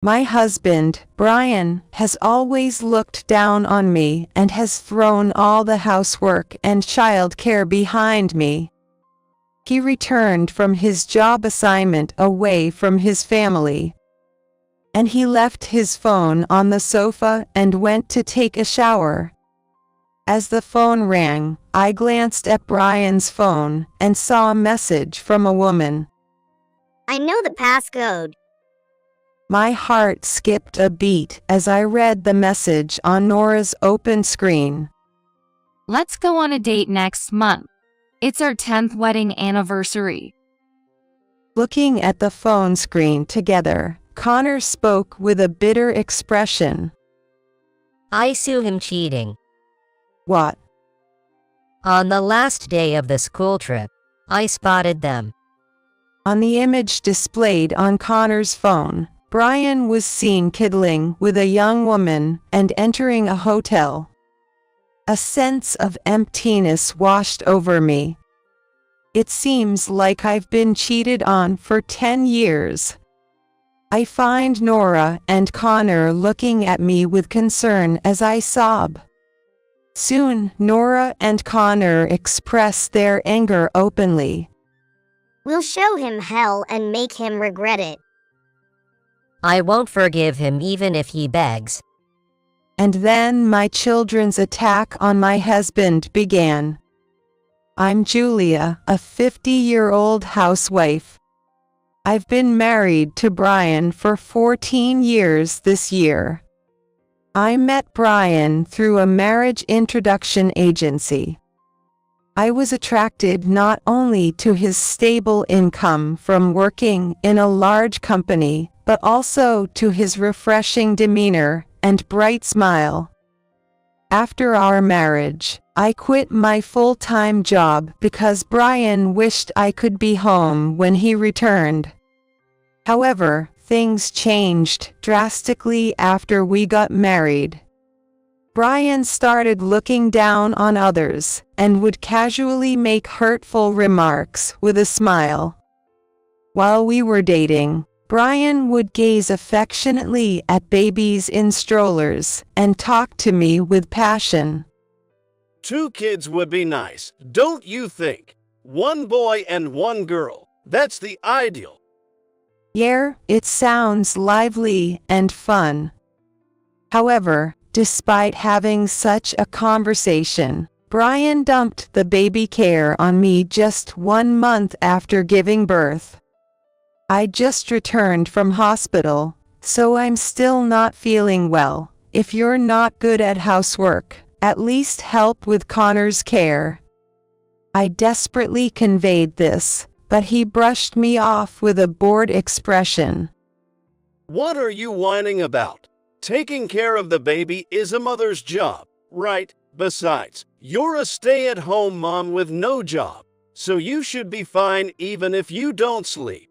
My husband, Brian, has always looked down on me and has thrown all the housework and childcare behind me. He returned from his job assignment away from his family, and he left his phone on the sofa and went to take a shower. As the phone rang, I glanced at Brian's phone and saw a message from a woman. I know the passcode. My heart skipped a beat as I read the message on Nora's open screen. Let's go on a date next month. It's our 10th wedding anniversary. Looking at the phone screen together, Connor spoke with a bitter expression. I sue him cheating. What? On the last day of the school trip, I spotted them. On the image displayed on Connor's phone, Brian was seen kiddling with a young woman and entering a hotel. A sense of emptiness washed over me. It seems like I've been cheated on for 10 years. I find Nora and Connor looking at me with concern as I sob. Soon, Nora and Connor express their anger openly. We'll show him hell and make him regret it. I won't forgive him even if he begs. And then my children's attack on my husband began. I'm Julia, a 50-year-old housewife. I've been married to Brian for 14 years this year. I met Brian through a marriage introduction agency. I was attracted not only to his stable income from working in a large company, but also to his refreshing demeanor and bright smile. After our marriage, I quit my full-time job because Brian wished I could be home when he returned. However, things changed drastically after we got married. Brian started looking down on others and would casually make hurtful remarks with a smile. While we were dating, Brian would gaze affectionately at babies in strollers and talk to me with passion. 2 kids would be nice, don't you think? 1 boy and 1 girl. That's the ideal. Yeah, it sounds lively and fun. However, despite having such a conversation, Brian dumped the baby care on me just 1 month after giving birth. I just returned from hospital, so I'm still not feeling well. If you're not good at housework, at least help with Connor's care. I desperately conveyed this, but he brushed me off with a bored expression. What are you whining about? Taking care of the baby is a mother's job, right? Besides, you're a stay-at-home mom with no job, so you should be fine even if you don't sleep.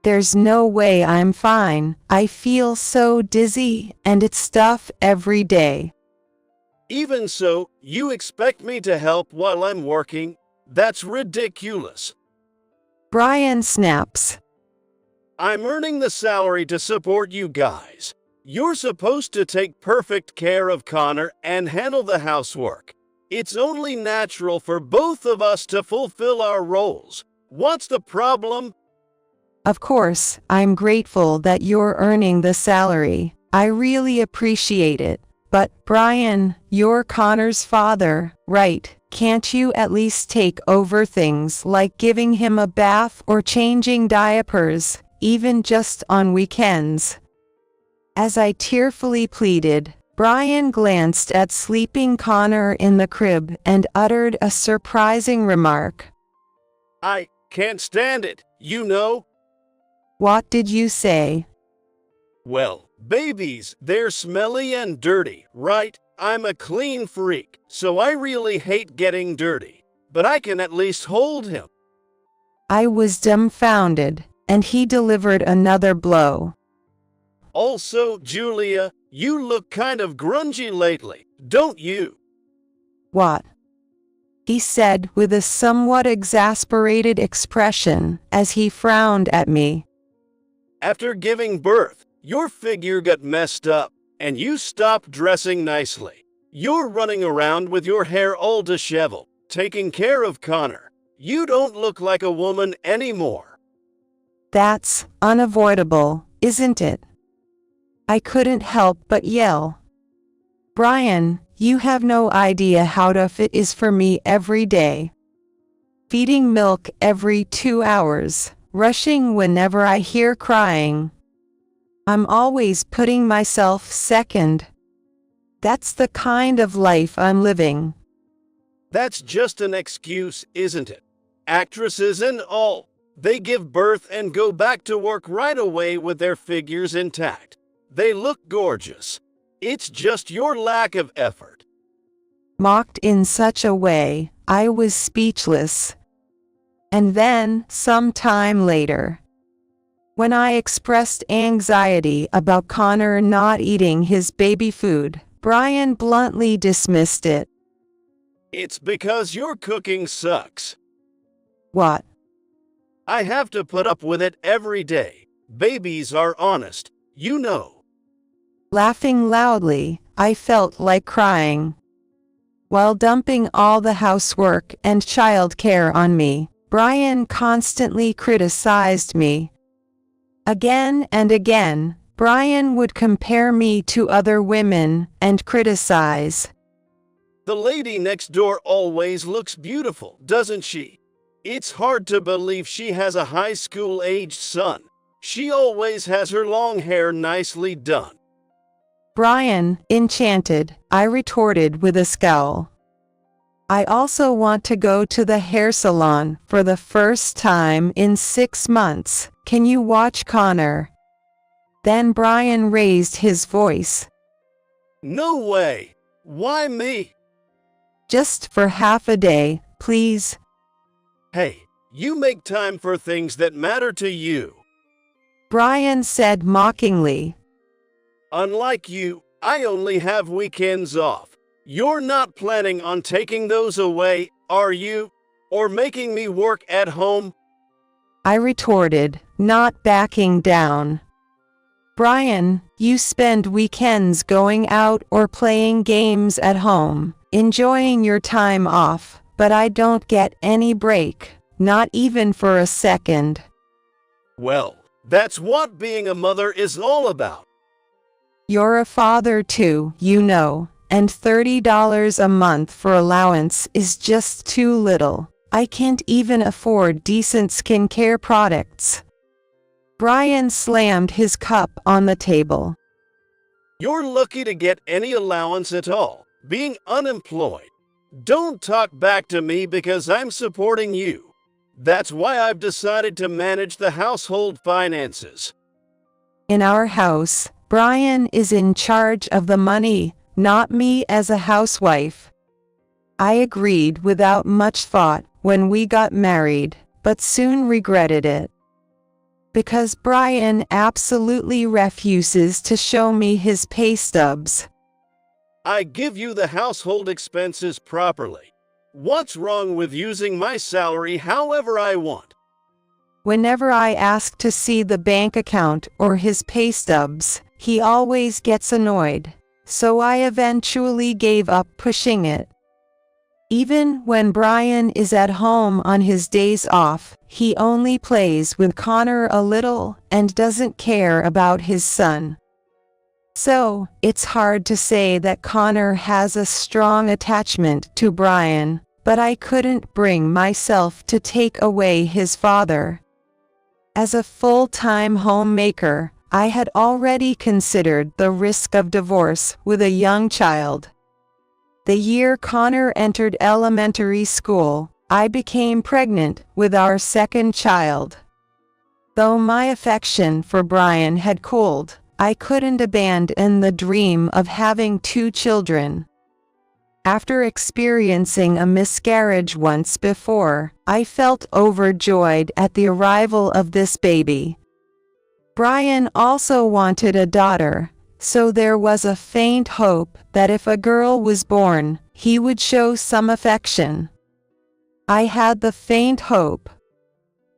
There's no way I'm fine. I feel so dizzy, and it's tough every day. Even so, you expect me to help while I'm working? That's ridiculous. Brian snaps. I'm earning the salary to support you guys. You're supposed to take perfect care of Connor and handle the housework. It's only natural for both of us to fulfill our roles. What's the problem? Of course, I'm grateful that you're earning the salary. I really appreciate it. But, Brian, you're Connor's father, right? Can't you at least take over things like giving him a bath or changing diapers, even just on weekends? As I tearfully pleaded, Brian glanced at sleeping Connor in the crib and uttered a surprising remark. I can't stand it, you know? What did you say? Well, babies, they're smelly and dirty, right? I'm a clean freak, so I really hate getting dirty. But I can at least hold him. I was dumbfounded, and he delivered another blow. Also, Julia, you look kind of grungy lately, don't you? What? He said with a somewhat exasperated expression as he frowned at me. After giving birth, Your figure got messed up, and you stopped dressing nicely. You're running around with your hair all disheveled, taking care of Connor. You don't look like a woman anymore. That's unavoidable, isn't it? I couldn't help but yell. Brian, you have no idea how tough it is for me every day. Feeding milk every 2 hours, rushing whenever I hear crying. I'm always putting myself second. That's the kind of life I'm living. That's just an excuse, isn't it? Actresses and all, they give birth and go back to work right away with their figures intact. They look gorgeous. It's just your lack of effort. Mocked in such a way, I was speechless. And then, some time later, when I expressed anxiety about Connor not eating his baby food, Brian bluntly dismissed it. It's because your cooking sucks. What? I have to put up with it every day. Babies are honest, you know. Laughing loudly, I felt like crying. While dumping all the housework and childcare on me, Brian constantly criticized me. Again and again, Brian would compare me to other women and criticize. The lady next door always looks beautiful, doesn't she? It's hard to believe she has a high school-aged son. She always has her long hair nicely done. Brian, enchanted, I retorted with a scowl. I also want to go to the hair salon for the first time in 6 months. Can you watch Connor? Then Brian raised his voice. No way! Why me? Just for half a day, please. Hey, you make time for things that matter to you. Brian said mockingly. Unlike you, I only have weekends off. You're not planning on taking those away, are you? Or making me work at home? I retorted, not backing down. Brian, you spend weekends going out or playing games at home, enjoying your time off, but I don't get any break, not even for a second. Well, that's what being a mother is all about. You're a father too, you know, and $30 a month for allowance is just too little. I can't even afford decent skincare products. Brian slammed his cup on the table. You're lucky to get any allowance at all, being unemployed. Don't talk back to me because I'm supporting you. That's why I've decided to manage the household finances. In our house, Brian is in charge of the money, not me as a housewife. I agreed without much thought when we got married, but soon regretted it. Because Brian absolutely refuses to show me his pay stubs. I give you the household expenses properly. What's wrong with using my salary however I want? Whenever I ask to see the bank account or his pay stubs, he always gets annoyed, so I eventually gave up pushing it. Even when Brian is at home on his days off, he only plays with Connor a little and doesn't care about his son. So, it's hard to say that Connor has a strong attachment to Brian, but I couldn't bring myself to take away his father. As a full-time homemaker, I had already considered the risk of divorce with a young child. The year Connor entered elementary school, I became pregnant with our second child. Though my affection for Brian had cooled, I couldn't abandon the dream of having 2 children. After experiencing a miscarriage once before, I felt overjoyed at the arrival of this baby. Brian also wanted a daughter, so there was a faint hope that if a girl was born, he would show some affection. I had the faint hope.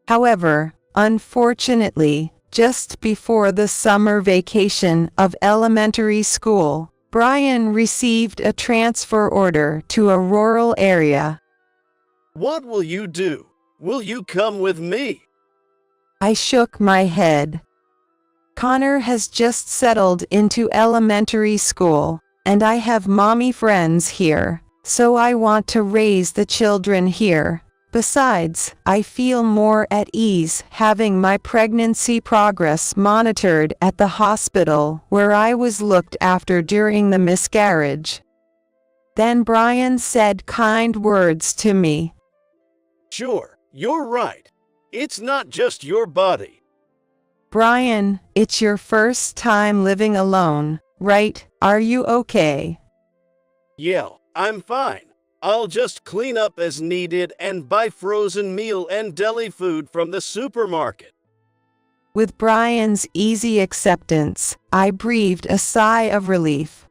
However, unfortunately, just before the summer vacation of elementary school, Brian received a transfer order to a rural area. What will you do? Will you come with me? I shook my head. Connor has just settled into elementary school, and I have mommy friends here, so I want to raise the children here. Besides, I feel more at ease having my pregnancy progress monitored at the hospital where I was looked after during the miscarriage. Then Brian said kind words to me. Sure, you're right. It's not just your body. Brian, it's your first time living alone, right? Are you okay? Yeah, I'm fine. I'll just clean up as needed and buy frozen meal and deli food from the supermarket. With Brian's easy acceptance, I breathed a sigh of relief.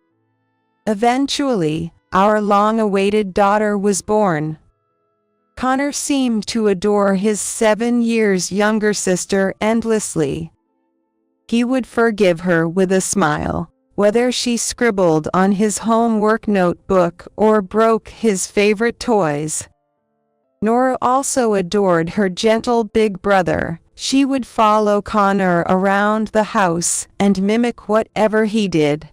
Eventually, our long-awaited daughter was born. Connor seemed to adore his 7 years younger sister endlessly. He would forgive her with a smile, whether she scribbled on his homework notebook or broke his favorite toys. Nora also adored her gentle big brother. She would follow Connor around the house and mimic whatever he did.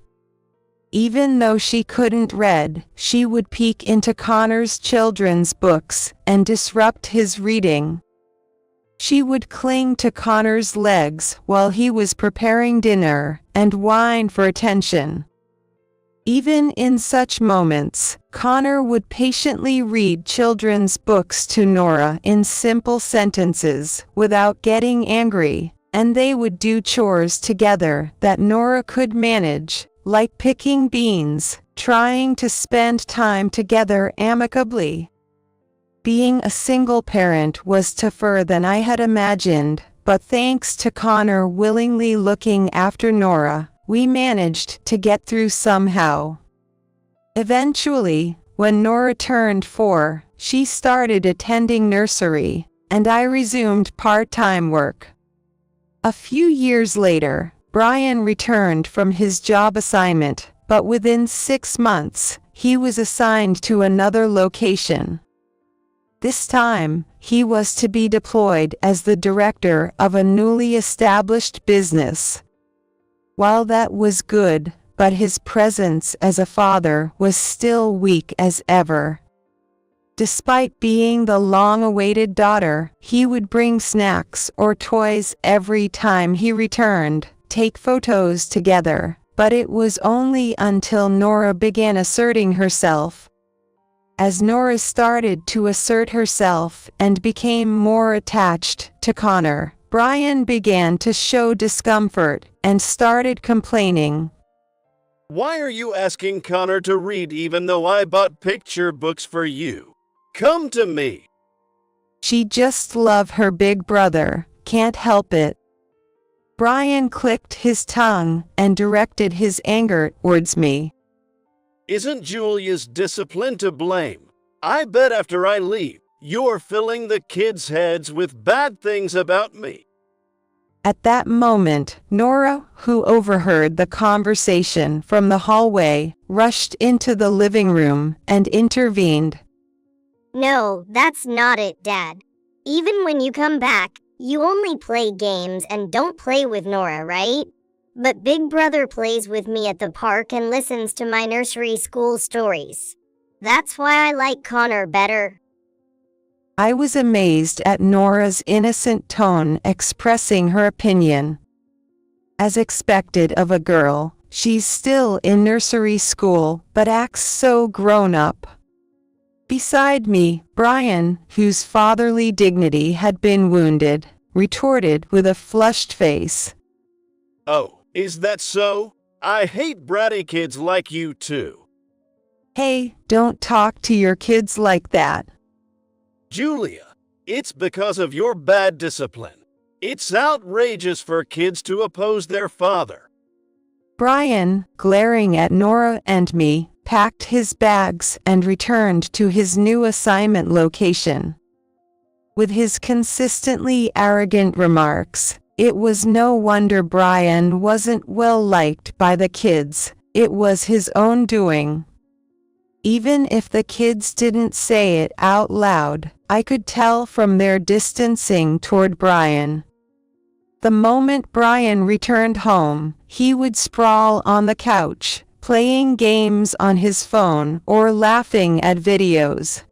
Even though she couldn't read, she would peek into Connor's children's books and disrupt his reading. She would cling to Connor's legs while he was preparing dinner and whine for attention. Even in such moments, Connor would patiently read children's books to Nora in simple sentences without getting angry, and they would do chores together that Nora could manage, like picking beans, trying to spend time together amicably. Being a single parent was tougher than I had imagined, but thanks to Connor willingly looking after Nora, we managed to get through somehow. Eventually, when Nora turned 4, she started attending nursery, and I resumed part-time work. A few years later, Brian returned from his job assignment, but within 6 months, he was assigned to another location. This time, he was to be deployed as the director of a newly established business. While that was good, but his presence as a father was still weak as ever. Despite being the long-awaited daughter, he would bring snacks or toys every time he returned, take photos together, but it was only until Nora began asserting herself. As Nora started to assert herself and became more attached to Connor, Brian began to show discomfort and started complaining. Why are you asking Connor to read even though I bought picture books for you? Come to me. She just loves her big brother, can't help it. Brian clicked his tongue and directed his anger towards me. Isn't Julia's discipline to blame? I bet after I leave, you're filling the kids' heads with bad things about me. At that moment, Nora, who overheard the conversation from the hallway, rushed into the living room and intervened. No, that's not it, Dad. Even when you come back, you only play games and don't play with Nora, right? But Big Brother plays with me at the park and listens to my nursery school stories. That's why I like Connor better. I was amazed at Nora's innocent tone expressing her opinion. As expected of a girl, she's still in nursery school but acts so grown up. Beside me, Brian, whose fatherly dignity had been wounded, retorted with a flushed face. Oh, is that so? I hate bratty kids like you too. Hey, don't talk to your kids like that. Julia, it's because of your bad discipline. It's outrageous for kids to oppose their father. Brian, glaring at Nora and me, packed his bags and returned to his new assignment location. With his consistently arrogant remarks, It was no wonder Brian wasn't well liked by the kids. It was his own doing. Even if the kids didn't say it out loud, I could tell from their distancing toward Brian. The moment Brian returned home, he would sprawl on the couch, playing games on his phone or laughing at videos.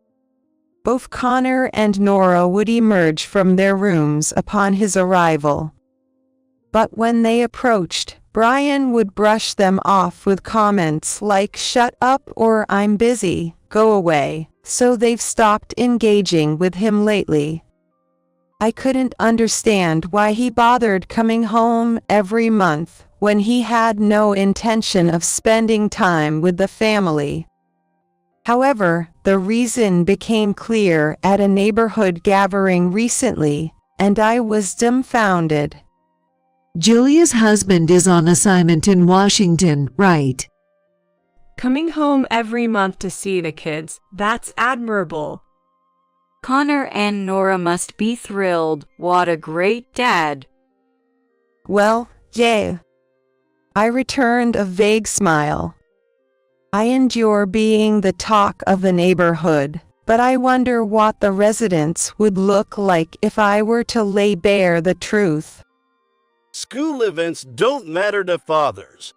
Both Connor and Nora would emerge from their rooms upon his arrival. But when they approached, Brian would brush them off with comments like "shut up" or "I'm busy, go away," so they've stopped engaging with him lately. I couldn't understand why he bothered coming home every month when he had no intention of spending time with the family. However, the reason became clear at a neighborhood gathering recently, and I was dumbfounded. Julia's husband is on assignment in Washington, right? Coming home every month to see the kids, that's admirable. Connor and Nora must be thrilled. What a great dad. Well, yeah. I returned a vague smile. I endure being the talk of the neighborhood, but I wonder what the residents would look like if I were to lay bare the truth. School events don't matter to fathers.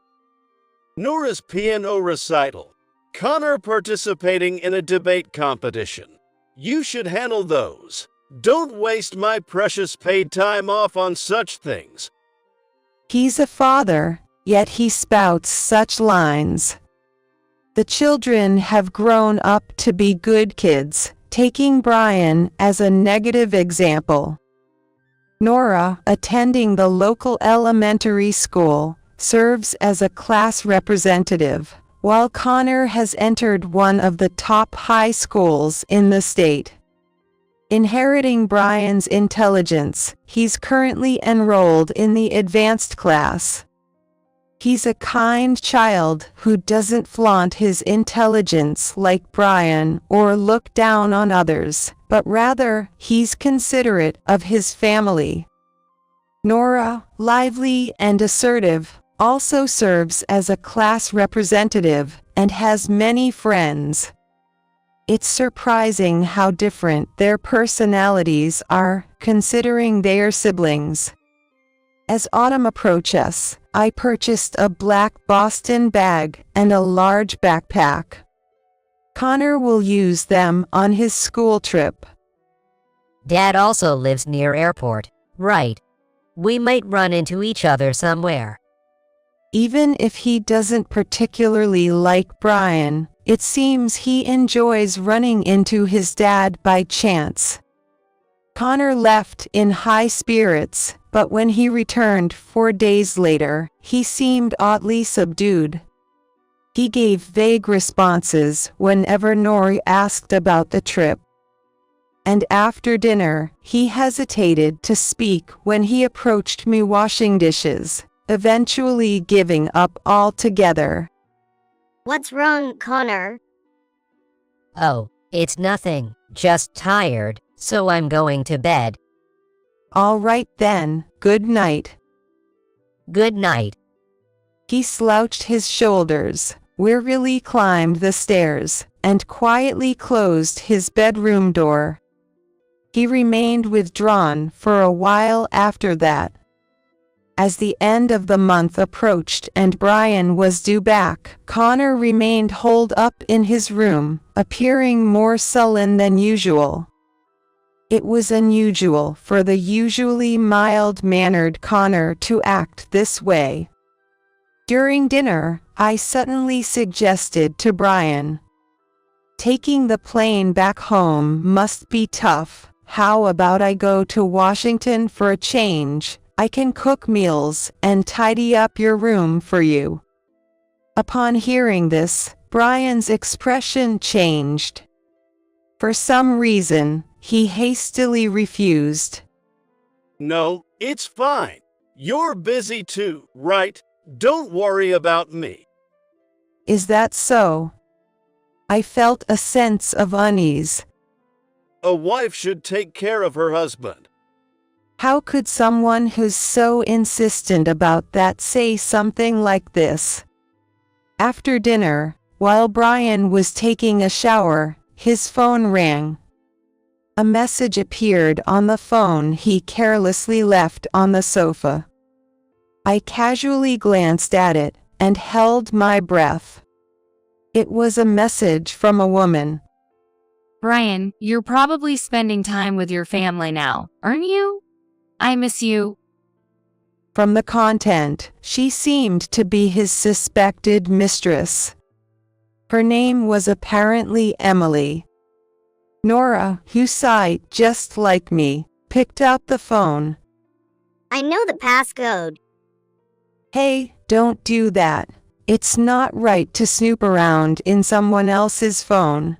Nora's piano recital. Connor participating in a debate competition. You should handle those. Don't waste my precious paid time off on such things. He's a father, yet he spouts such lines. The children have grown up to be good kids, taking Brian as a negative example. Nora, attending the local elementary school, serves as a class representative, while Connor has entered one of the top high schools in the state. Inheriting Brian's intelligence, he's currently enrolled in the advanced class. He's a kind child who doesn't flaunt his intelligence like Brian or look down on others, but rather, he's considerate of his family. Nora, lively and assertive, also serves as a class representative and has many friends. It's surprising how different their personalities are, considering they are siblings. As autumn approaches, I purchased a black Boston bag and a large backpack. Connor will use them on his school trip. Dad also lives near airport, right? We might run into each other somewhere. Even if he doesn't particularly like Brian, it seems he enjoys running into his dad by chance. Connor left in high spirits, but when he returned 4 days later, he seemed oddly subdued. He gave vague responses whenever Nori asked about the trip. And after dinner, he hesitated to speak when he approached me washing dishes, eventually giving up altogether. What's wrong, Connor? Oh, it's nothing, just tired, so I'm going to bed. All right then, good night. Good night. He slouched his shoulders, wearily climbed the stairs, and quietly closed his bedroom door. He remained withdrawn for a while after that. As the end of the month approached and Brian was due back, Connor remained holed up in his room, appearing more sullen than usual. It was unusual for the usually mild-mannered Connor to act this way. During dinner, I suddenly suggested to Brian, "Taking the plane back home must be tough. How about I go to Washington for a change? I can cook meals and tidy up your room for you." Upon hearing this, Brian's expression changed. For some reason, he hastily refused. No, it's fine. You're busy too, right? Don't worry about me. Is that so? I felt a sense of unease. A wife should take care of her husband. How could someone who's so insistent about that say something like this? After dinner, while Brian was taking a shower, his phone rang. A message appeared on the phone he carelessly left on the sofa. I casually glanced at it and held my breath. It was a message from a woman. Brian, you're probably spending time with your family now, aren't you? I miss you. From the content, she seemed to be his suspected mistress. Her name was apparently Emily. Nora, who sighed just like me, picked up the phone. I know the passcode. Hey, don't do that. It's not right to snoop around in someone else's phone.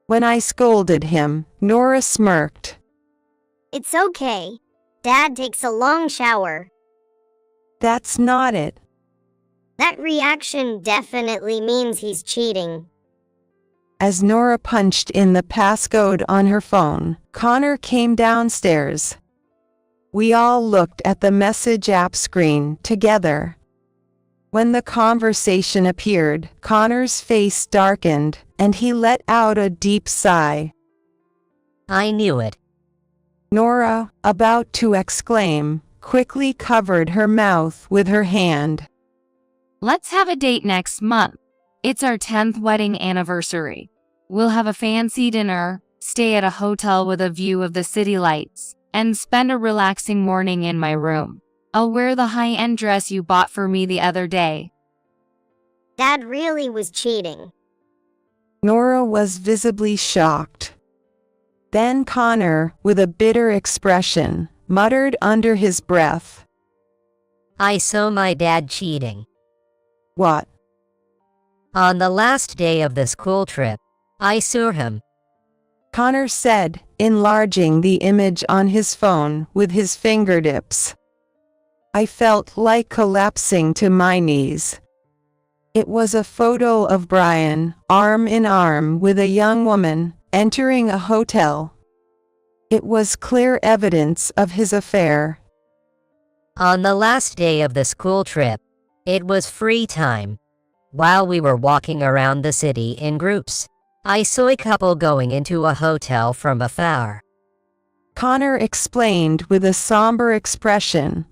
When I scolded him, Nora smirked. It's okay. Dad takes a long shower. That's not it. That reaction definitely means he's cheating. As Nora punched in the passcode on her phone, Connor came downstairs. We all looked at the message app screen together. When the conversation appeared, Connor's face darkened, and he let out a deep sigh. I knew it. Nora, about to exclaim, quickly covered her mouth with her hand. Let's have a date next month. It's our 10th wedding anniversary. We'll have a fancy dinner, stay at a hotel with a view of the city lights, and spend a relaxing morning in my room. I'll wear the high-end dress you bought for me the other day. Dad really was cheating. Nora was visibly shocked. Then Connor, with a bitter expression, muttered under his breath. I saw my dad cheating. What? On the last day of the school trip, I saw him. Connor said, enlarging the image on his phone with his fingertips. I felt like collapsing to my knees. It was a photo of Brian, arm in arm with a young woman, entering a hotel. It was clear evidence of his affair. On the last day of the school trip, it was free time. While we were walking around the city in groups, I saw a couple going into a hotel from afar. Connor explained with a somber expression.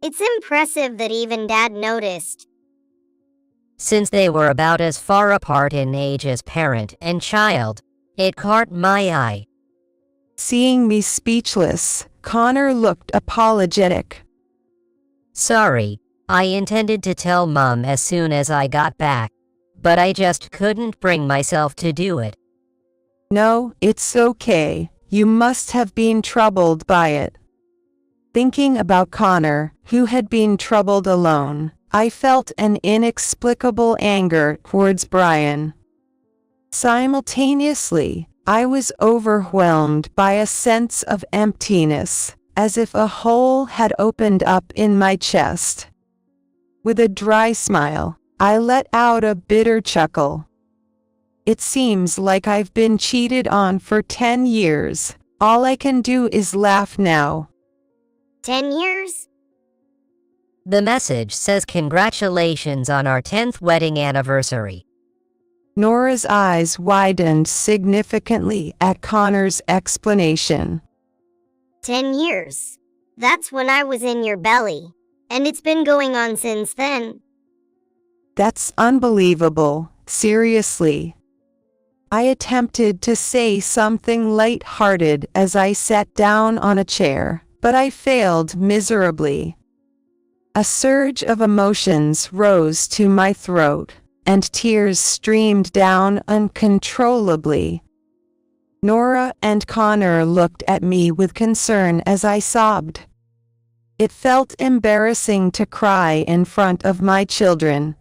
It's impressive that even Dad noticed. Since they were about as far apart in age as parent and child, it caught my eye. Seeing me speechless, Connor looked apologetic. Sorry, I intended to tell Mom as soon as I got back, but I just couldn't bring myself to do it. No, it's okay. You must have been troubled by it. Thinking about Connor, who had been troubled alone, I felt an inexplicable anger towards Brian. Simultaneously, I was overwhelmed by a sense of emptiness, as if a hole had opened up in my chest. With a dry smile, I let out a bitter chuckle. It seems like I've been cheated on for 10 years. All I can do is laugh now. 10 years? The message says congratulations on our 10th wedding anniversary. Nora's eyes widened significantly at Connor's explanation. 10 years. That's when I was in your belly. And it's been going on since then. That's unbelievable, seriously. I attempted to say something light-hearted as I sat down on a chair, but I failed miserably. A surge of emotions rose to my throat, and tears streamed down uncontrollably. Nora and Connor looked at me with concern as I sobbed. It felt embarrassing to cry in front of my children.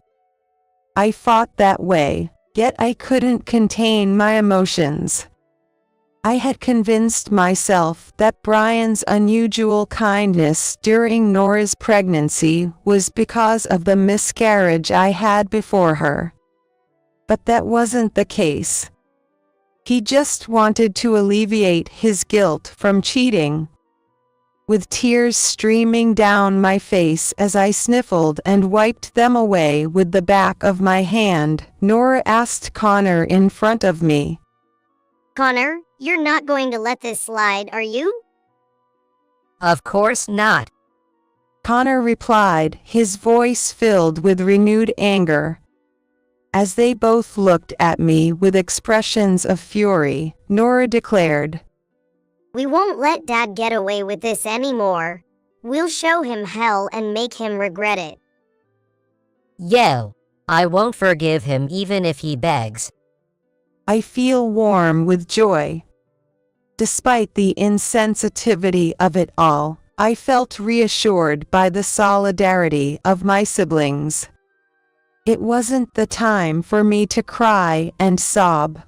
I fought that way, yet I couldn't contain my emotions. I had convinced myself that Brian's unusual kindness during Nora's pregnancy was because of the miscarriage I had before her. But that wasn't the case. He just wanted to alleviate his guilt from cheating. with tears streaming down my face as I sniffled and wiped them away with the back of my hand. Nora asked Connor in front of me. Connor, you're not going to let this slide, are you? Of course not. Connor replied, his voice filled with renewed anger. As they both looked at me with expressions of fury, Nora declared, We won't let Dad get away with this anymore. We'll show him hell and make him regret it. Yo, I won't forgive him even if he begs. I feel warm with joy. Despite the insensitivity of it all, I felt reassured by the solidarity of my siblings. It wasn't the time for me to cry and sob.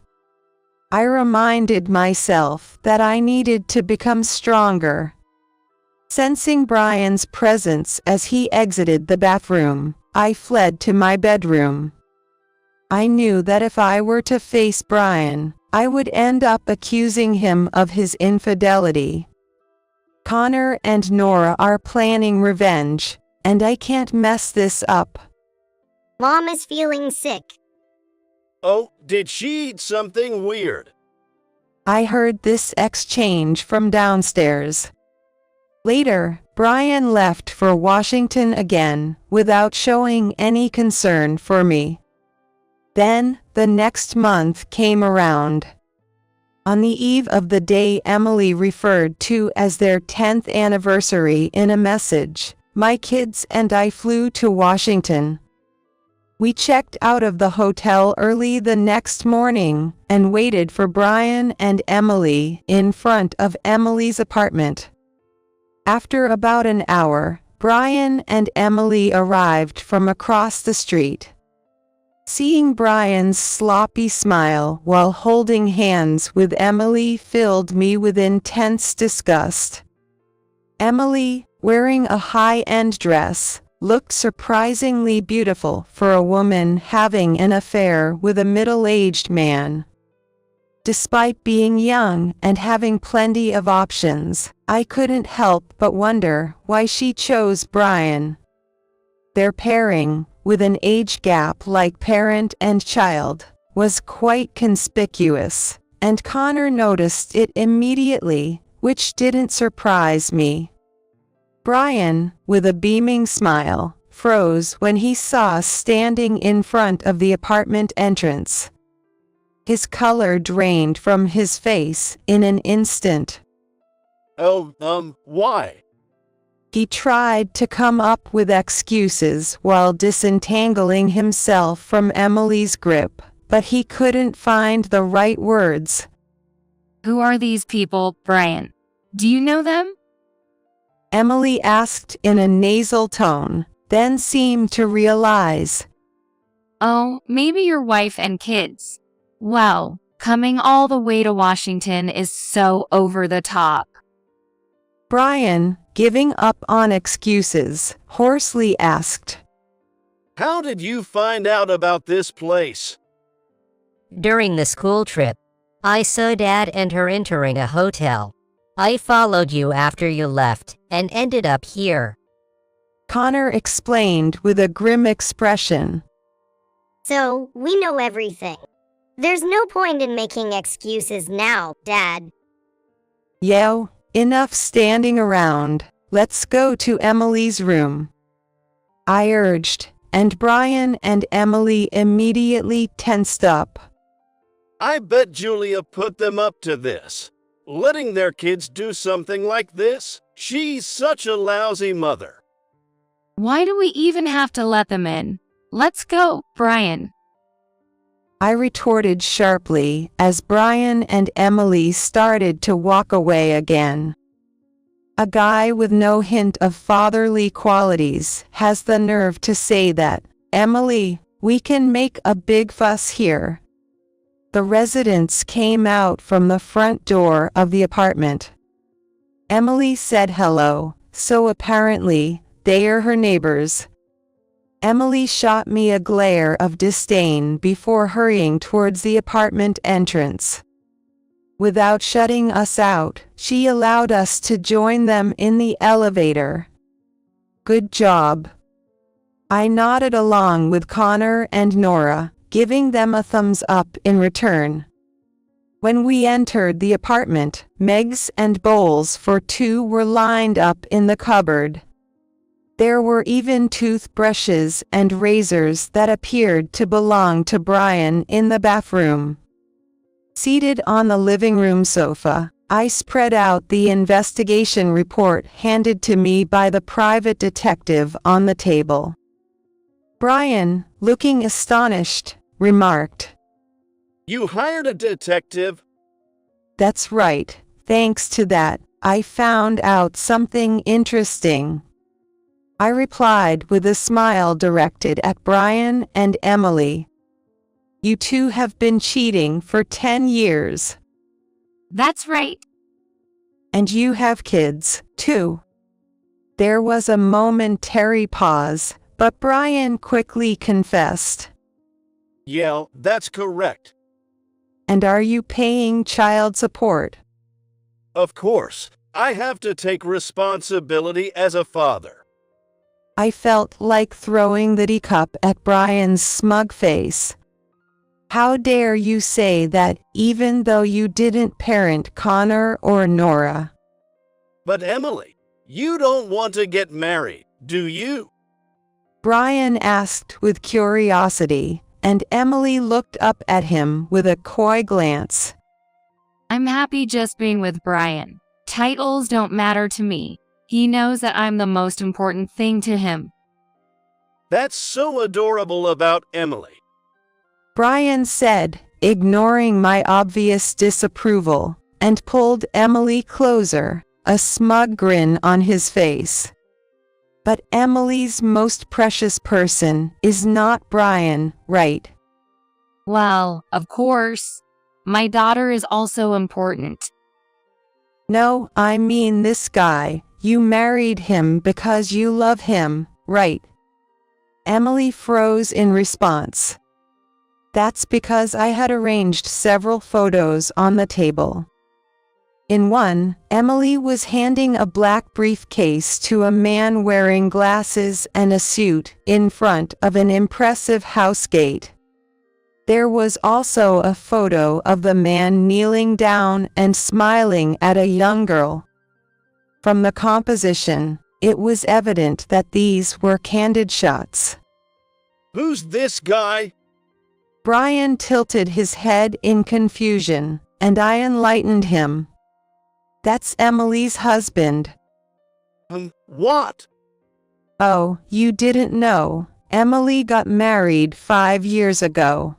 I reminded myself that I needed to become stronger. Sensing Brian's presence as he exited the bathroom, I fled to my bedroom. I knew that if I were to face Brian, I would end up accusing him of his infidelity. Connor and Nora are planning revenge, and I can't mess this up. Mom is feeling sick. Oh, did she eat something weird? I heard this exchange from downstairs. Later, Brian left for Washington again, without showing any concern for me. Then, the next month came around. On the eve of the day Emily referred to as their 10th anniversary in a message, my kids and I flew to Washington. We checked out of the hotel early the next morning and waited for Brian and Emily in front of Emily's apartment. After about an hour, Brian and Emily arrived from across the street. Seeing Brian's sloppy smile while holding hands with Emily filled me with intense disgust. Emily, wearing a high-end dress, looked surprisingly beautiful for a woman having an affair with a middle-aged man. Despite being young and having plenty of options, I couldn't help but wonder why she chose Brian. Their pairing, with an age gap like parent and child, was quite conspicuous, and Connor noticed it immediately, which didn't surprise me. Brian, with a beaming smile, froze when he saw us standing in front of the apartment entrance. His color drained from his face in an instant. Oh, why? He tried to come up with excuses while disentangling himself from Emily's grip, but he couldn't find the right words. Who are these people, Brian? Do you know them? Emily asked in a nasal tone, then seemed to realize. Oh, maybe your wife and kids. Well, coming all the way to Washington is so over the top. Brian, giving up on excuses, hoarsely asked. How did you find out about this place? During the school trip, I saw Dad and her entering a hotel. I followed you after you left and ended up here. Connor explained with a grim expression. So, we know everything. There's no point in making excuses now, Dad. Yo, enough standing around. Let's go to Emily's room. I urged, and Brian and Emily immediately tensed up. I bet Julia put them up to this. Letting their kids do something like this? She's such a lousy mother. Why do we even have to let them in? Let's go, Brian. I retorted sharply as Brian and Emily started to walk away again. A guy with no hint of fatherly qualities has the nerve to say that, Emily, we can make a big fuss here. The residents came out from the front door of the apartment. Emily said hello, so apparently, they are her neighbors. Emily shot me a glare of disdain before hurrying towards the apartment entrance. Without shutting us out, she allowed us to join them in the elevator. Good job. I nodded along with Connor and Nora, giving them a thumbs up in return. When we entered the apartment, Megs and bowls for two were lined up in the cupboard. There were even toothbrushes and razors that appeared to belong to Brian in the bathroom. Seated on the living room sofa, I spread out the investigation report handed to me by the private detective on the table. Brian, looking astonished, remarked, You hired a detective? "That's right. Thanks to that, I found out something interesting," I replied with a smile directed at Brian and Emily. "You two have been cheating for 10 years. That's right. And you have kids, too." There was a momentary pause, but Brian quickly confessed. Yeah, that's correct. "And are you paying child support?" Of course, I have to take responsibility as a father. I felt like throwing the teacup at Brian's smug face. "How dare you say that, even though you didn't parent Connor or Nora?" But Emily, you don't want to get married, do you? Brian asked with curiosity, and Emily looked up at him with a coy glance. I'm happy just being with Brian. Titles don't matter to me. He knows that I'm the most important thing to him. That's so adorable about Emily. Brian said, ignoring my obvious disapproval, and pulled Emily closer, a smug grin on his face. "But Emily's most precious person is not Brian, right?" Well, of course. My daughter is also important. "No, I mean this guy. You married him because you love him, right?" Emily froze in response. "That's because I had arranged several photos on the table." In one, Emily was handing a black briefcase to a man wearing glasses and a suit in front of an impressive house gate. There was also a photo of the man kneeling down and smiling at a young girl. From the composition, it was evident that these were candid shots. Who's this guy? Brian tilted his head in confusion, and I enlightened him. "That's Emily's husband." What? "Oh, you didn't know. Emily got married 5 years ago."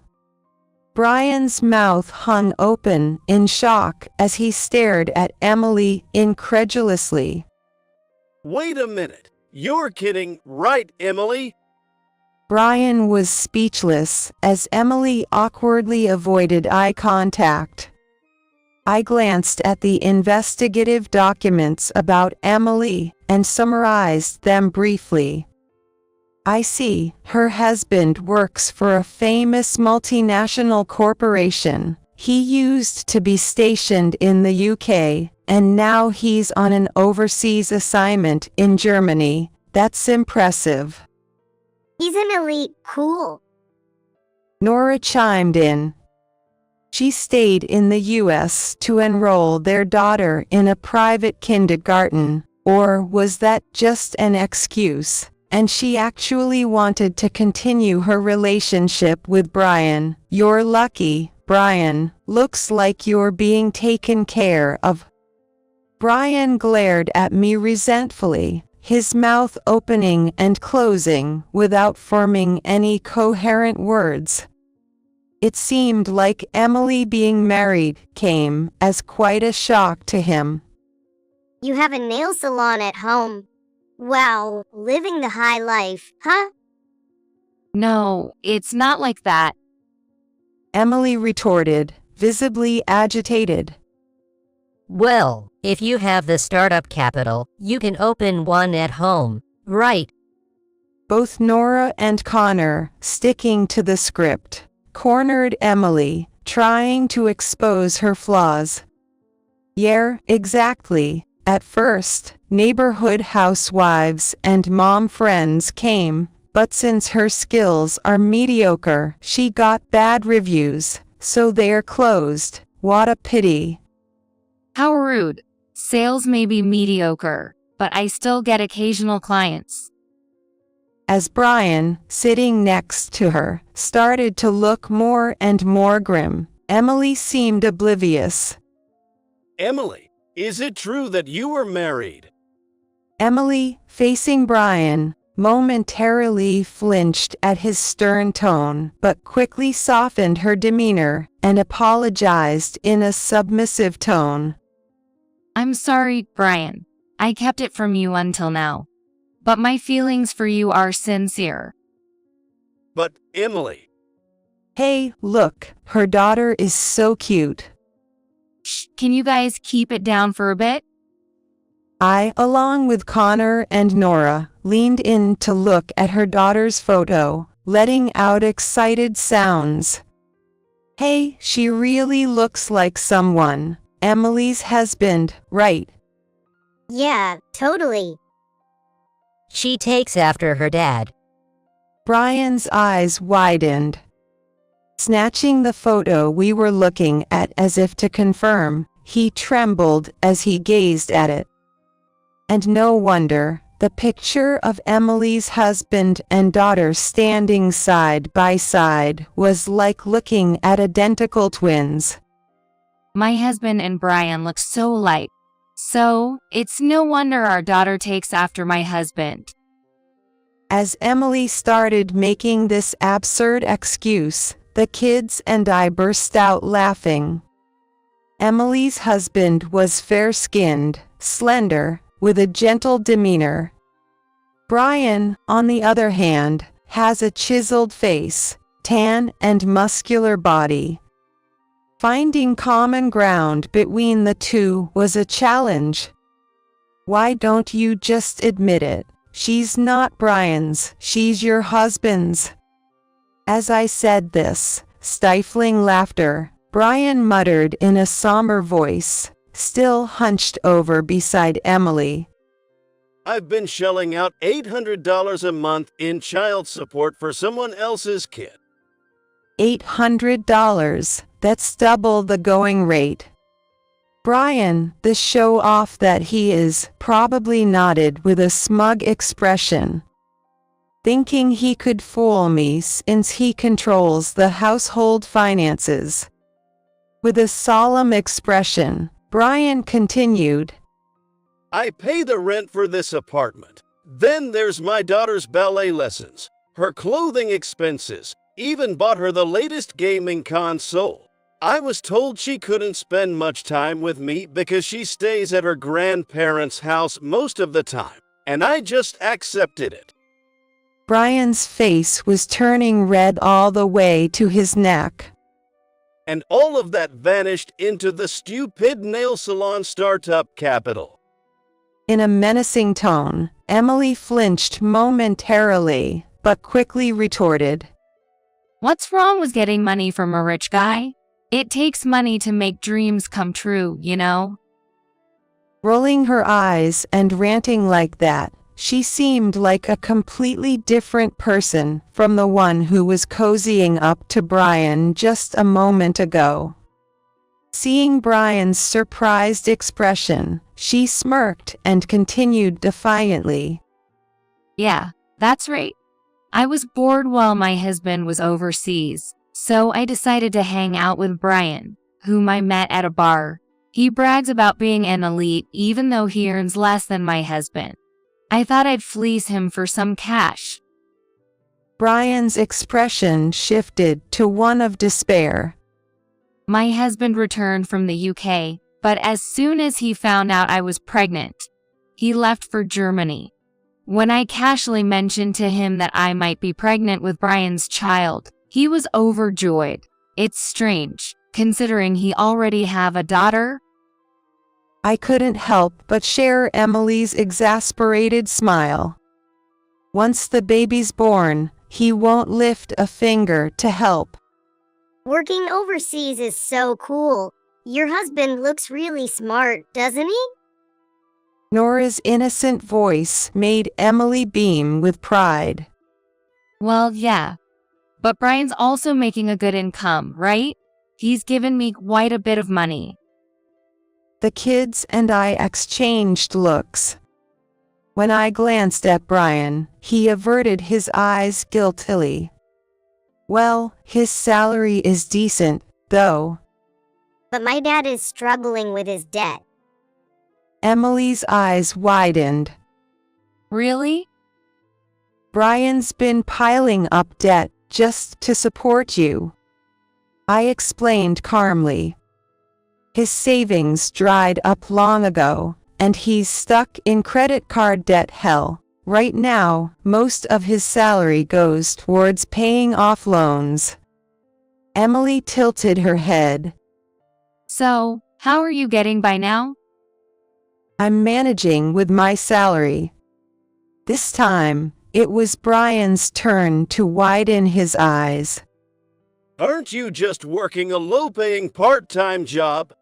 Brian's mouth hung open in shock as he stared at Emily incredulously. Wait a minute. You're kidding, right, Emily? Brian was speechless as Emily awkwardly avoided eye contact. I glanced at the investigative documents about Emily and summarized them briefly. "I see, her husband works for a famous multinational corporation. He used to be stationed in the UK, and now he's on an overseas assignment in Germany. That's impressive." He's an elite cool. Nora chimed in. She stayed in the US to enroll their daughter in a private kindergarten, or was that just an excuse? And she actually wanted to continue her relationship with Brian. "You're lucky, Brian. Looks like you're being taken care of." Brian glared at me resentfully, his mouth opening and closing without forming any coherent words. It seemed like Emily being married came as quite a shock to him. You have a nail salon at home. Wow, living the high life, huh? No, it's not like that. Emily retorted, visibly agitated. Well, if you have the startup capital, you can open one at home, right? Both Nora and Connor, sticking to the script, cornered Emily, trying to expose her flaws, Yeah, exactly. At first, neighborhood housewives and mom friends came, but since her skills are mediocre, she got bad reviews, so they're closed. What a pity. How rude. Sales may be mediocre, but I still get occasional clients. As Brian, sitting next to her, started to look more and more grim, Emily seemed oblivious. Emily, is it true that you were married? Emily, facing Brian, momentarily flinched at his stern tone, but quickly softened her demeanor and apologized in a submissive tone. I'm sorry, Brian. I kept it from you until now. But my feelings for you are sincere. But, Emily. Hey, look, her daughter is so cute. Shh, can you guys keep it down for a bit? I, along with Connor and Nora, leaned in to look at her daughter's photo, letting out excited sounds. Hey, she really looks like someone. Emily's husband, right? Yeah, totally. She takes after her dad. Brian's eyes widened. Snatching the photo we were looking at as if to confirm, he trembled as he gazed at it. And no wonder, the picture of Emily's husband and daughter standing side by side was like looking at identical twins. My husband and Brian look so alike. So, it's no wonder our daughter takes after my husband. As Emily started making this absurd excuse, the kids and I burst out laughing. Emily's husband was fair-skinned, slender, with a gentle demeanor. Brian, on the other hand, has a chiseled face, tan and muscular body. Finding common ground between the two was a challenge. Why don't you just admit it? She's not Brian's, she's your husband's. As I said this, stifling laughter, Brian muttered in a somber voice, still hunched over beside Emily. I've been shelling out $800 a month in child support for someone else's kid. $800, that's double the going rate. Brian, the show-off that he is, probably nodded with a smug expression. Thinking he could fool me since he controls the household finances. With a solemn expression, Brian continued, I pay the rent for this apartment. Then there's my daughter's ballet lessons, her clothing expenses, even bought her the latest gaming console. I was told she couldn't spend much time with me because she stays at her grandparents' house most of the time, and I just accepted it. Brian's face was turning red all the way to his neck. And all of that vanished into the stupid nail salon startup capital. In a menacing tone, Emily flinched momentarily, but quickly retorted, What's wrong with getting money from a rich guy? It takes money to make dreams come true, you know? Rolling her eyes and ranting like that, she seemed like a completely different person from the one who was cozying up to Brian just a moment ago. Seeing Brian's surprised expression, she smirked and continued defiantly. Yeah, that's right. I was bored while my husband was overseas, so I decided to hang out with Brian, whom I met at a bar. He brags about being an elite even though he earns less than my husband. I thought I'd fleece him for some cash. Brian's expression shifted to one of despair. My husband returned from the UK, but as soon as he found out I was pregnant, he left for Germany. When I casually mentioned to him that I might be pregnant with Brian's child, he was overjoyed. It's strange, considering he already have a daughter. I couldn't help but share Emily's exasperated smile. Once the baby's born, he won't lift a finger to help. Working overseas is so cool. Your husband looks really smart, doesn't he? Nora's innocent voice made Emily beam with pride. Well, yeah. But Brian's also making a good income, right? He's given me quite a bit of money. The kids and I exchanged looks. When I glanced at Brian, he averted his eyes guiltily. Well, his salary is decent, though. But my dad is struggling with his debt. Emily's eyes widened. Really? Brian's been piling up debt just to support you, I explained calmly. His savings dried up long ago, and he's stuck in credit card debt hell. Right now, most of his salary goes towards paying off loans. Emily tilted her head. So, how are you getting by now? I'm managing with my salary. This time, it was Brian's turn to widen his eyes. Aren't you just working a low-paying part-time job?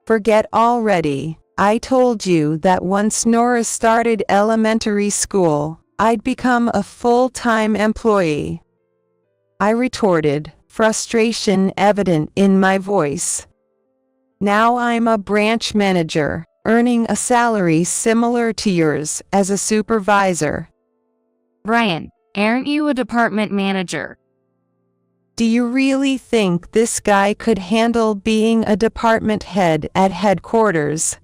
Forget already. I told you that once Nora started elementary school, I'd become a full-time employee. I retorted, frustration evident in my voice. Now I'm a branch manager, earning a salary similar to yours as a supervisor. Brian, aren't you a department manager? Do you really think this guy could handle being a department head at headquarters?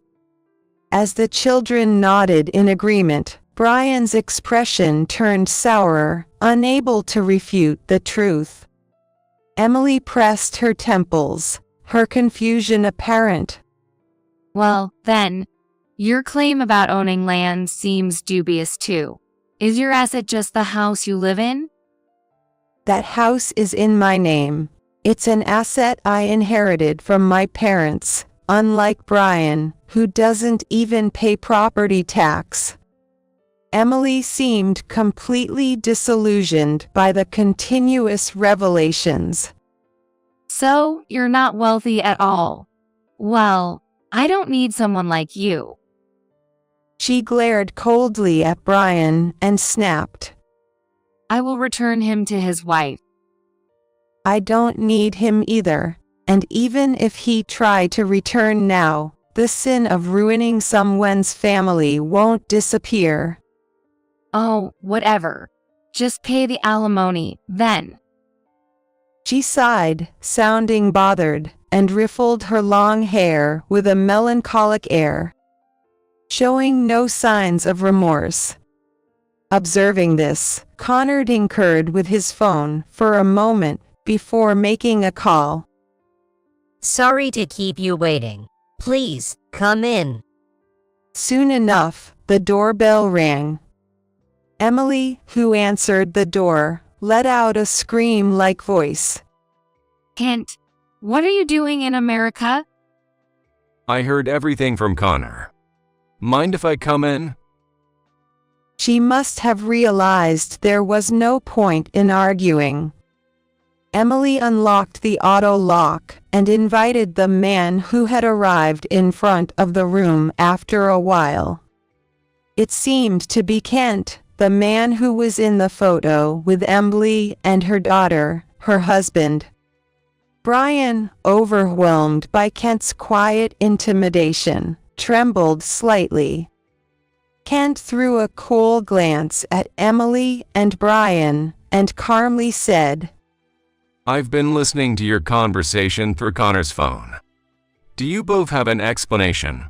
As the children nodded in agreement, Brian's expression turned sourer, unable to refute the truth. Emily pressed her temples, her confusion apparent. Well, then, your claim about owning land seems dubious too. Is your asset just the house you live in? That house is in my name. It's an asset I inherited from my parents, unlike Brian, who doesn't even pay property tax. Emily seemed completely disillusioned by the continuous revelations. So, you're not wealthy at all. Well, I don't need someone like you. She glared coldly at Brian and snapped. I will return him to his wife. I don't need him either, and even if he tried to return now, the sin of ruining someone's family won't disappear. Oh, whatever. Just pay the alimony, then. She sighed, sounding bothered, and riffled her long hair with a melancholic air, showing no signs of remorse. Observing this, Connor tinkered with his phone for a moment before making a call. Sorry to keep you waiting. Please, come in. Soon enough, the doorbell rang. Emily, who answered the door, let out a scream-like voice. Kent, what are you doing in America? I heard everything from Connor. Mind if I come in? She must have realized there was no point in arguing. Emily unlocked the auto lock and invited the man who had arrived in front of the room after a while. It seemed to be Kent, the man who was in the photo with Emily and her daughter, her husband. Brian, overwhelmed by Kent's quiet intimidation, trembled slightly. Kent threw a cool glance at Emily and Brian and calmly said, I've been listening to your conversation through Connor's phone. Do you both have an explanation?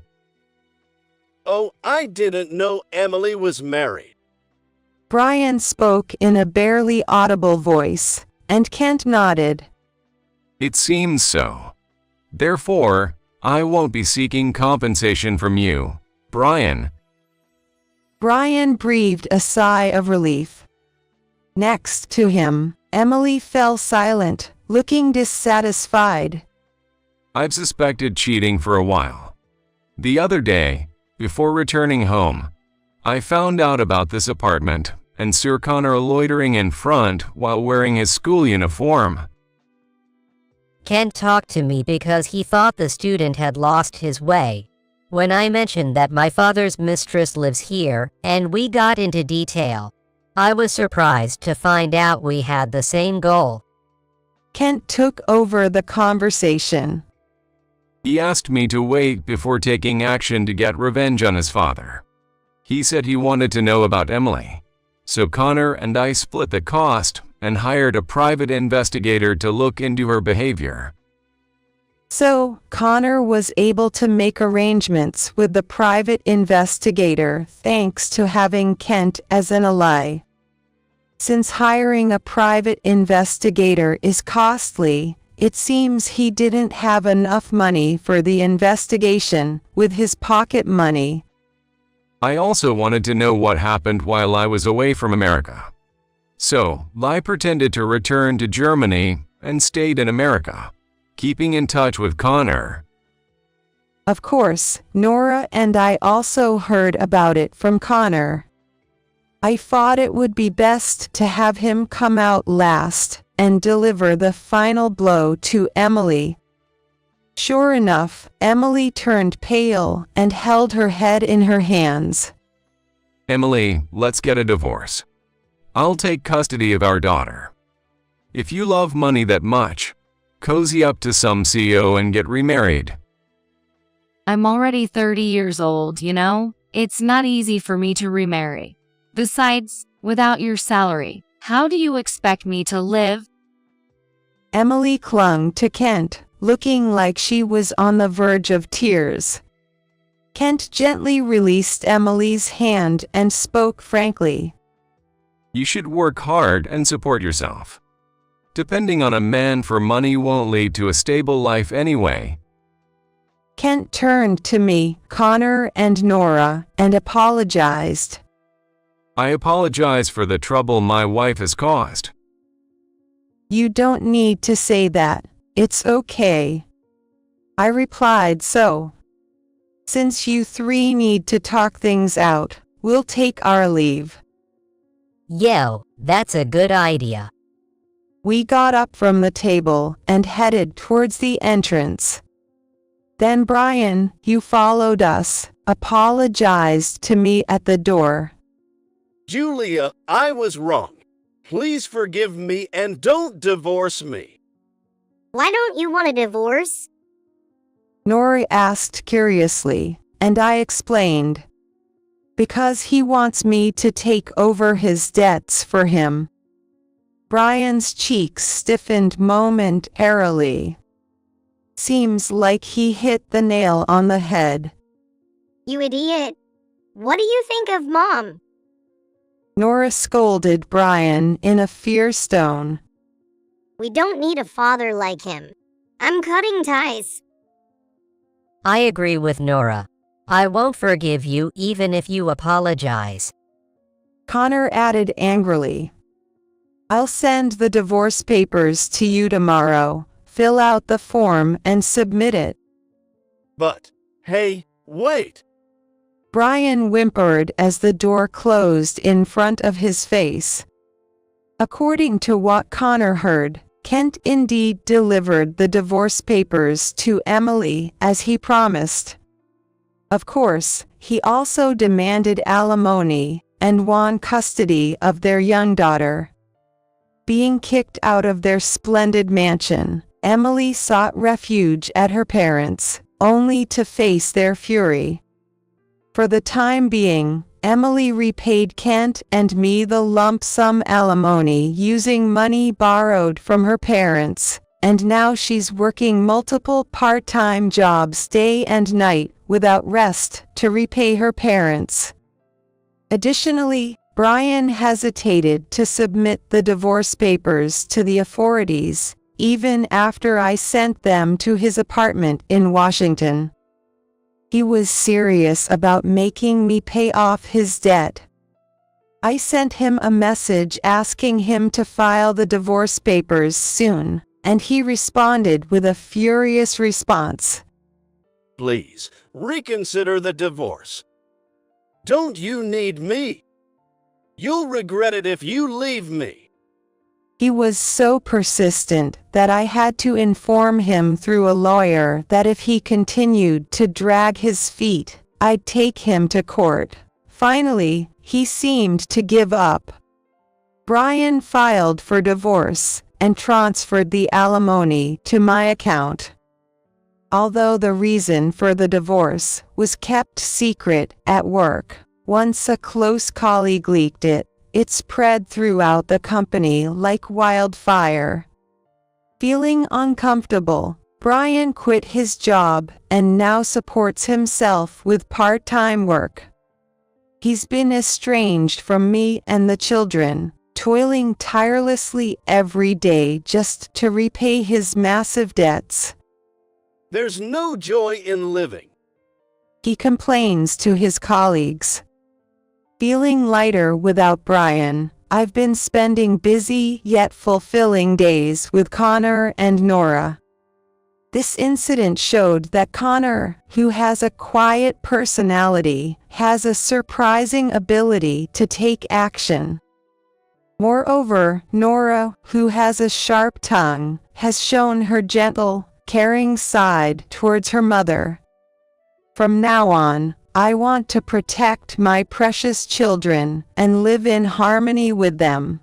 Oh, I didn't know Emily was married. Brian spoke in a barely audible voice, and Kent nodded. It seems so. Therefore, I won't be seeking compensation from you, Brian. Brian breathed a sigh of relief. Next to him, Emily fell silent, looking dissatisfied. I've suspected cheating for a while. The other day, before returning home, I found out about this apartment and Sir Connor loitering in front while wearing his school uniform. Kent talked to me because he thought the student had lost his way. When I mentioned that my father's mistress lives here, and we got into detail, I was surprised to find out we had the same goal. Kent took over the conversation. He asked me to wait before taking action to get revenge on his father. He said he wanted to know about Emily. So Connor and I split the cost and hired a private investigator to look into her behavior. So, Connor was able to make arrangements with the private investigator thanks to having Kent as an ally. Since hiring a private investigator is costly, it seems he didn't have enough money for the investigation with his pocket money. I also wanted to know what happened while I was away from America. So, I pretended to return to Germany and stayed in America, keeping in touch with Connor. Of course, Nora and I also heard about it from Connor. I thought it would be best to have him come out last and deliver the final blow to Emily. Sure enough, Emily turned pale and held her head in her hands. Emily, let's get a divorce. I'll take custody of our daughter. If you love money that much, cozy up to some CEO and get remarried. I'm already 30 years old, you know? It's not easy for me to remarry. Besides, without your salary, how do you expect me to live? Emily clung to Kent, looking like she was on the verge of tears. Kent gently released Emily's hand and spoke frankly. You should work hard and support yourself. Depending on a man for money won't lead to a stable life anyway. Kent turned to me, Connor, and Nora, and apologized. I apologize for the trouble my wife has caused. You don't need to say that. It's okay. I replied, so. Since you three need to talk things out, we'll take our leave. Yo, that's a good idea. We got up from the table and headed towards the entrance. Then Brian, who followed us, apologized to me at the door. Julia, I was wrong. Please forgive me and don't divorce me. Why don't you want a divorce? Nora asked curiously, and I explained. Because he wants me to take over his debts for him. Brian's cheeks stiffened momentarily. Seems like he hit the nail on the head. You idiot. What do you think of Mom? Nora scolded Brian in a fierce tone. We don't need a father like him. I'm cutting ties. I agree with Nora. I won't forgive you even if you apologize. Connor added angrily. I'll send the divorce papers to you tomorrow. Fill out the form and submit it. But, hey, wait. Brian whimpered as the door closed in front of his face. According to what Connor heard, Kent indeed delivered the divorce papers to Emily as he promised. Of course, he also demanded alimony and won custody of their young daughter. Being kicked out of their splendid mansion, Emily sought refuge at her parents', only to face their fury. For the time being, Emily repaid Kent and me the lump sum alimony using money borrowed from her parents, and now she's working multiple part-time jobs day and night without rest to repay her parents. Additionally, Brian hesitated to submit the divorce papers to the authorities, even after I sent them to his apartment in Washington. He was serious about making me pay off his debt. I sent him a message asking him to file the divorce papers soon, and he responded with a furious response. Please, reconsider the divorce. Don't you need me? You'll regret it if you leave me. He was so persistent that I had to inform him through a lawyer that if he continued to drag his feet, I'd take him to court. Finally, he seemed to give up. Brian filed for divorce and transferred the alimony to my account. Although the reason for the divorce was kept secret at work, once a close colleague leaked it, it spread throughout the company like wildfire. Feeling uncomfortable, Brian quit his job and now supports himself with part-time work. He's been estranged from me and the children, toiling tirelessly every day just to repay his massive debts. There's no joy in living. He complains to his colleagues. Feeling lighter without Brian, I've been spending busy yet fulfilling days with Connor and Nora. This incident showed that Connor, who has a quiet personality, has a surprising ability to take action. Moreover, Nora, who has a sharp tongue, has shown her gentle, caring side towards her mother. From now on, I want to protect my precious children and live in harmony with them.